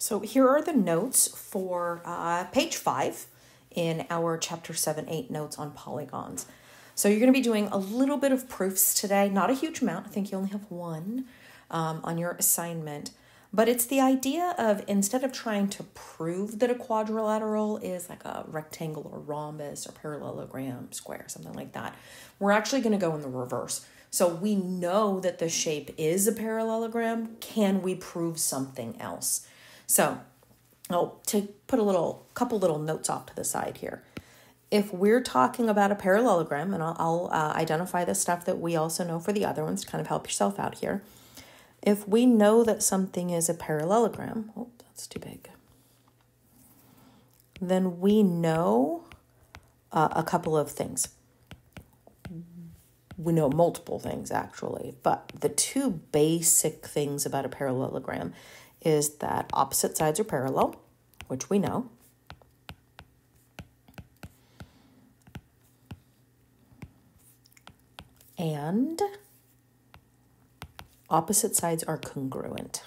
So here are the notes for page 5 in our chapter 7-8 notes on polygons. So you're going to be doing a little bit of proofs today, not a huge amount. I think you only have one on your assignment. But it's the idea of, instead of trying to prove that a quadrilateral is like a rectangle or rhombus or parallelogram, square, something like that, we're actually going to go in the reverse. So we know that the shape is a parallelogram. Can we prove something else? So I'll put a couple little notes off to the side here. If we're talking about a parallelogram, and I'll identify the stuff that we also know for the other ones to kind of help yourself out here. If we know that something is a parallelogram, oh, that's too big, then we know a couple of things. We know multiple things, actually, but the two basic things about a parallelogram is that opposite sides are parallel, which we know. And opposite sides are congruent.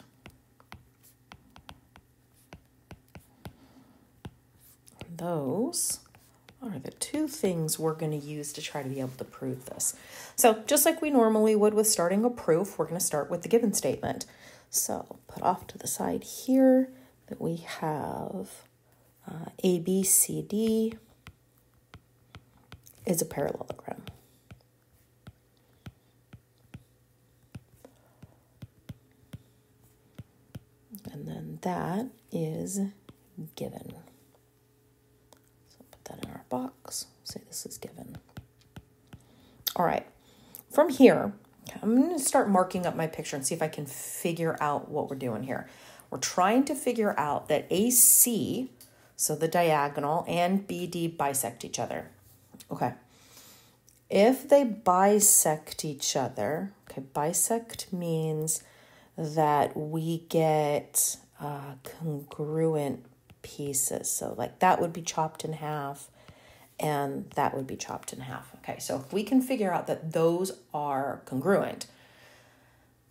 Those are the two things we're going to use to try to be able to prove this. So just like we normally would with starting a proof, we're going to start with the given statement. So put off to the side here that we have ABCD is a parallelogram. And then that is given. So put that in our box, say this is given. All right, from here, I'm going to start marking up my picture and see if I can figure out what we're doing here. We're trying to figure out that AC, so the diagonal, and BD bisect each other. Okay. If they bisect each other, okay, bisect means that we get congruent pieces. So like that would be chopped in half and that would be chopped in half. Okay, so if we can figure out that those are congruent,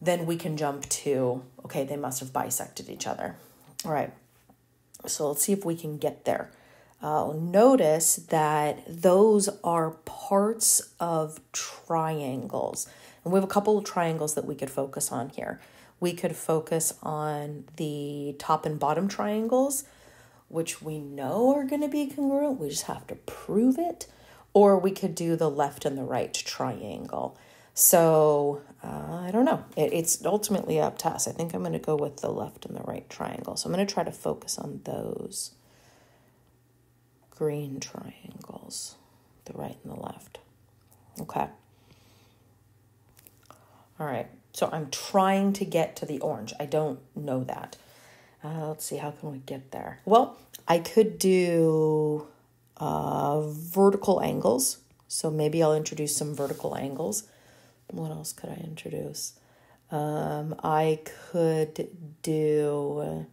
then we can jump to, okay, they must have bisected each other. All right, so let's see if we can get there. Notice that those are parts of triangles. And we have a couple of triangles that we could focus on here. We could focus on the top and bottom triangles, which we know are going to be congruent. We just have to prove it. Or we could do the left and the right triangle. So I don't know. It's ultimately up to us. I think I'm going to go with the left and the right triangle. So I'm going to try to focus on those green triangles, the right and the left. Okay. All right. So I'm trying to get to the orange. I don't know that. Let's see, how can we get there? Well, I could do vertical angles. So maybe I'll introduce some vertical angles. What else could I introduce? I could do...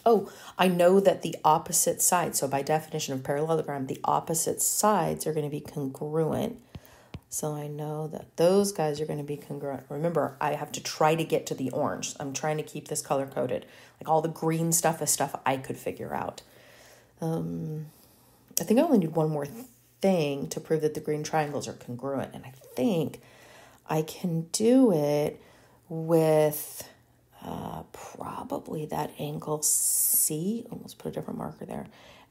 Oh, I know that the opposite sides, so by definition of parallelogram, the opposite sides are going to be congruent. So I know that those guys are going to be congruent. Remember, I have to try to get to the orange. I'm trying to keep this color-coded. Like all the green stuff is stuff I could figure out. I think I only need one more thing to prove that the green triangles are congruent. And I think I can do it with probably that angle C. Oh, let's put a different marker there.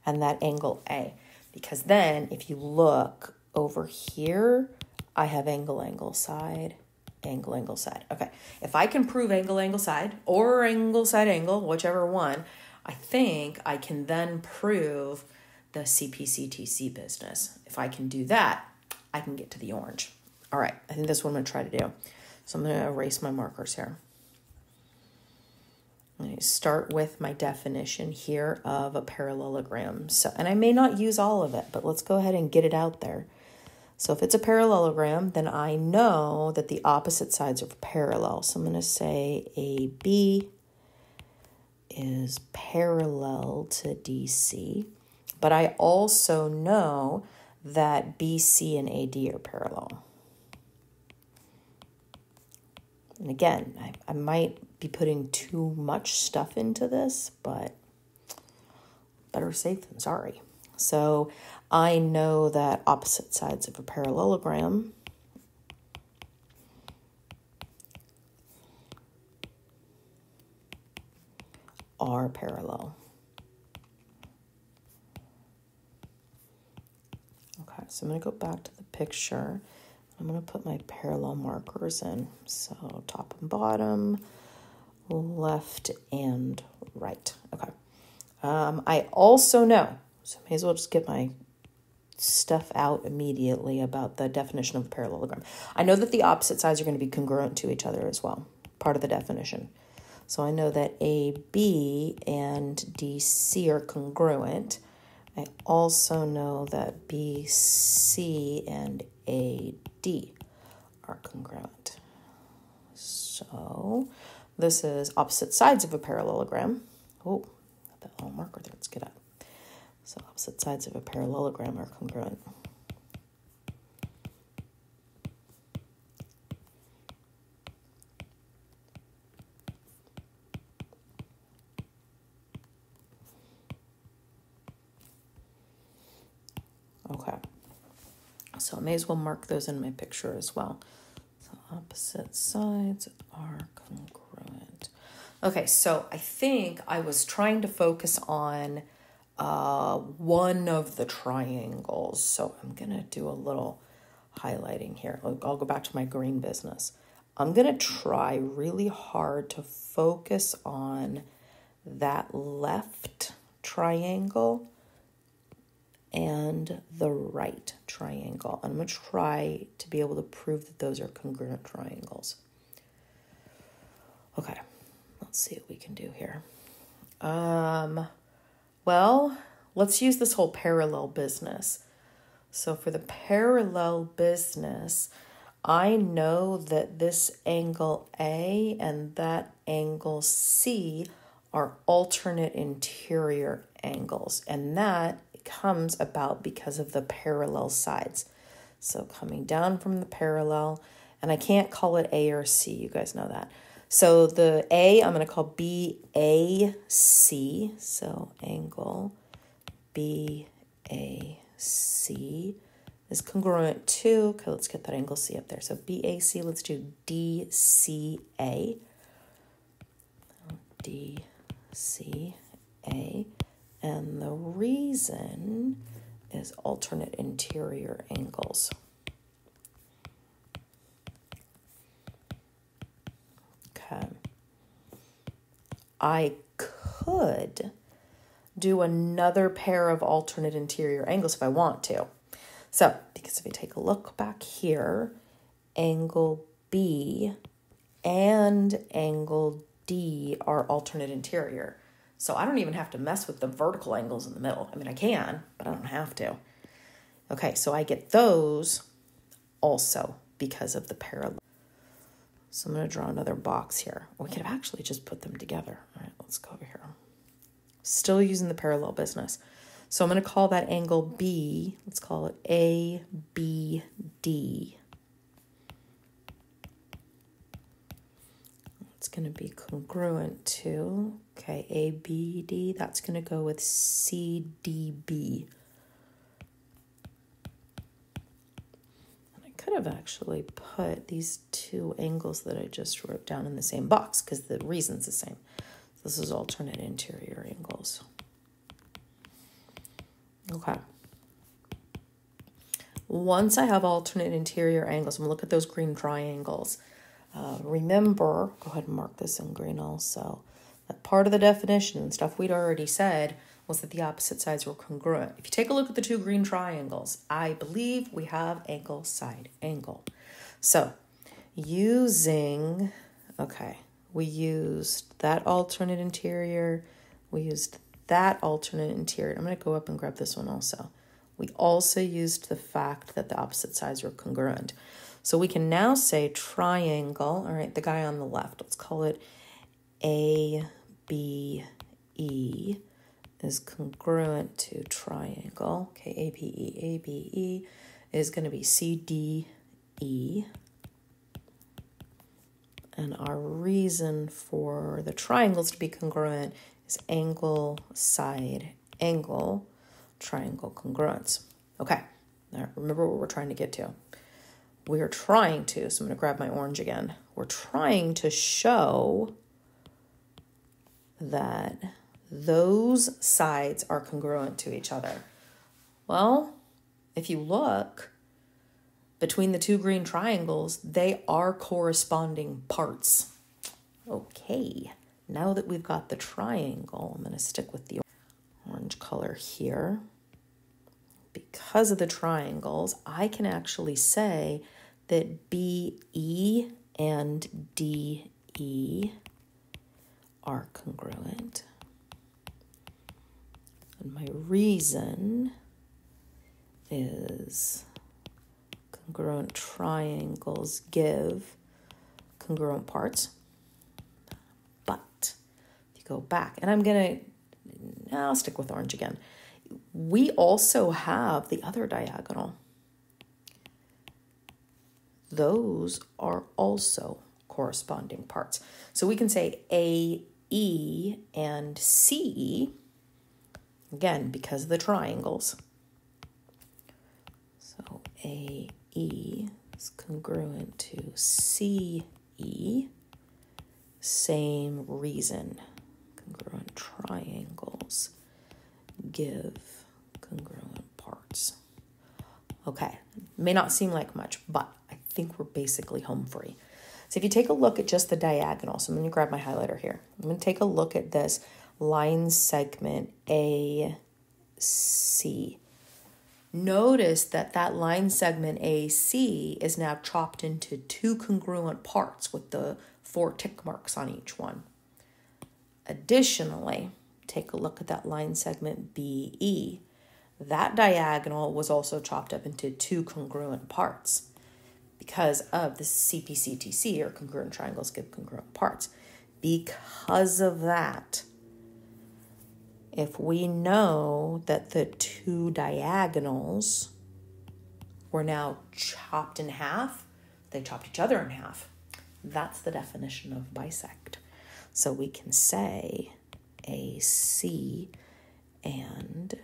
And that angle A. Because then if you look over here, I have angle, angle, side, angle, angle, side. Okay, if I can prove angle, angle, side, or angle, side, angle, whichever one, I think I can then prove the CPCTC business. If I can do that, I can get to the orange. All right, I think that's what I'm going to try to do. So I'm going to erase my markers here. I start with my definition here of a parallelogram. So, and I may not use all of it, but let's go ahead and get it out there. So if it's a parallelogram, then I know that the opposite sides are parallel. So I'm going to say AB is parallel to DC. But I also know that BC and AD are parallel. And again, I might be putting too much stuff into this, but better safe than sorry. So I know that opposite sides of a parallelogram are parallel. Okay, so I'm going to go back to the picture. I'm going to put my parallel markers in. So top and bottom, left and right. Okay. I also know, so I may as well just get my stuff out immediately about the definition of a parallelogram. I know that the opposite sides are going to be congruent to each other as well, part of the definition. So I know that AB and DC are congruent. I also know that BC and AD are congruent. So this is opposite sides of a parallelogram. Oh, got that little marker there. Let's get up. So opposite sides of a parallelogram are congruent. Okay. So I may as well mark those in my picture as well. So opposite sides are congruent. Okay, so I think I was trying to focus on one of the triangles. So I'm going to do a little highlighting here. I'll go back to my green business. I'm going to try really hard to focus on that left triangle and the right triangle. I'm going to try to be able to prove that those are congruent triangles. Okay, let's see what we can do here. Well, let's use this whole parallel business. So for the parallel business, I know that this angle A and that angle C are alternate interior angles, and that comes about because of the parallel sides. So coming down from the parallel, and I can't call it A or C, you guys know that. So the A, I'm going to call BAC, so angle BAC is congruent to, okay, let's get that angle C up there. So BAC, let's do DCA. DCA. And the reason is alternate interior angles. Okay. I could do another pair of alternate interior angles if I want to. So, because if we take a look back here, angle B and angle D are alternate interior. So I don't even have to mess with the vertical angles in the middle. I mean, I can, but I don't have to. Okay, so I get those also because of the parallel. So I'm going to draw another box here. We could have actually just put them together. All right, let's go over here. Still using the parallel business. So I'm going to call that angle B, let's call it ABD. It's going to be congruent to, okay, ABD, that's going to go with CDB. And I could have actually put these two angles that I just wrote down in the same box because the reason's the same. This is alternate interior angles. Okay. Once I have alternate interior angles, I'm going to look at those green triangles. Remember, go ahead and mark this in green also, that part of the definition and stuff we'd already said was that the opposite sides were congruent. If you take a look at the two green triangles, I believe we have angle, side, angle. So using, okay, we used that alternate interior, we used that alternate interior. I'm going to go up and grab this one also. We also used the fact that the opposite sides were congruent. So we can now say triangle, all right, the guy on the left, let's call it ABE is congruent to triangle. Okay, ABE is going to be CDE. And our reason for the triangles to be congruent is angle, side, angle, triangle congruence. Okay, now remember what we're trying to get to. We're trying to, so I'm going to grab my orange again. We're trying to show that those sides are congruent to each other. Well, if you look between the two green triangles, they are corresponding parts. Okay, now that we've got the triangle, I'm going to stick with the orange color here. Because of the triangles, I can actually say that BE and DE are congruent. And my reason is congruent triangles give congruent parts. But if you go back, and I'll stick with orange again. We also have the other diagonal. Those are also corresponding parts. So we can say AE and CE, again, because of the triangles. So AE is congruent to CE, same reason. Congruent triangles give congruent parts. Okay, may not seem like much, but I think we're basically home free. So if you take a look at just the diagonal, so I'm going to grab my highlighter here. I'm going to take a look at this line segment AC. Notice that that line segment AC is now chopped into two congruent parts with the 4 tick marks on each one. Additionally, take a look at that line segment BE. That diagonal was also chopped up into two congruent parts because of the CPCTC, or congruent triangles give congruent parts. Because of that, if we know that the two diagonals were now chopped in half, they chopped each other in half. That's the definition of bisect. So we can say AC and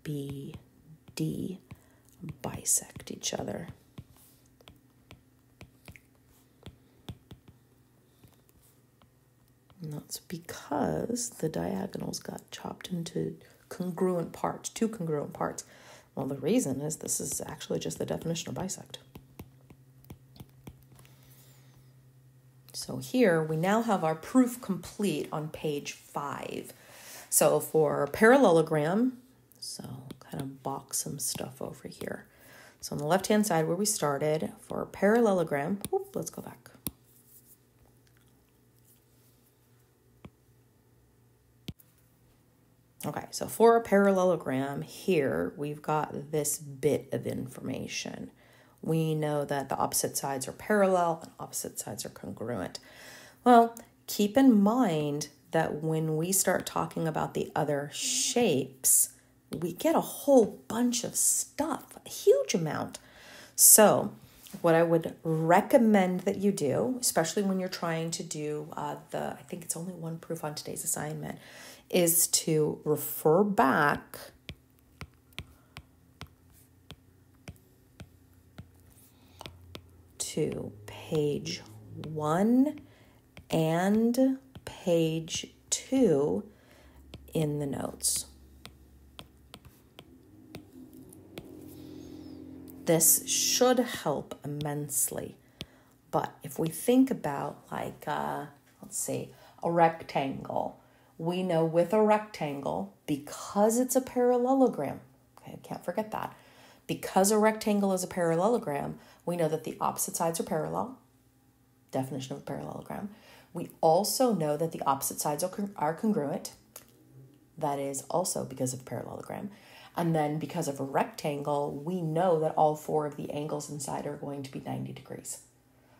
BD bisect each other. And that's because the diagonals got chopped into congruent parts, two congruent parts. Well, the reason is this is actually just the definition of bisect. So here we now have our proof complete on page 5. So for parallelogram, so kind of box some stuff over here. So on the left-hand side where we started, for parallelogram, let's go back. Okay, so for a parallelogram here, we've got this bit of information. We know that the opposite sides are parallel and opposite sides are congruent. Well, keep in mind that when we start talking about the other shapes, we get a whole bunch of stuff, a huge amount. So what I would recommend that you do, especially when you're trying to do I think it's only one proof on today's assignment, is to refer back to page 1 and page 2 in the notes. This should help immensely. But if we think about let's see, a rectangle, we know with a rectangle, because it's a parallelogram, okay, can't forget that. Because a rectangle is a parallelogram, we know that the opposite sides are parallel, definition of a parallelogram. We also know that the opposite sides are congruent. That is also because of a parallelogram. And then because of a rectangle, we know that all 4 of the angles inside are going to be 90 degrees.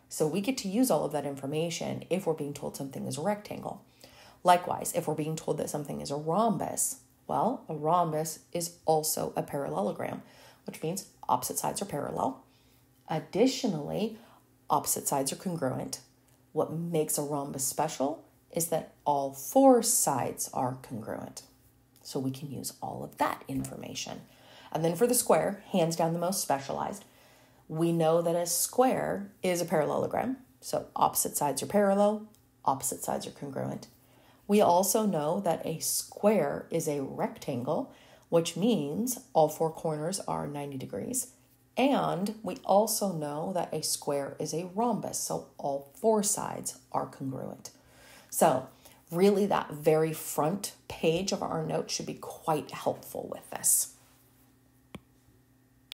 So we get to use all of that information if we're being told something is a rectangle. Likewise, if we're being told that something is a rhombus, well, a rhombus is also a parallelogram, which means opposite sides are parallel. Additionally, opposite sides are congruent. What makes a rhombus special is that all four sides are congruent. So we can use all of that information. And then for the square, hands down the most specialized, we know that a square is a parallelogram. So opposite sides are parallel, opposite sides are congruent. We also know that a square is a rectangle, which means all four corners are 90 degrees. And we also know that a square is a rhombus, so all four sides are congruent. So really that very front page of our note should be quite helpful with this.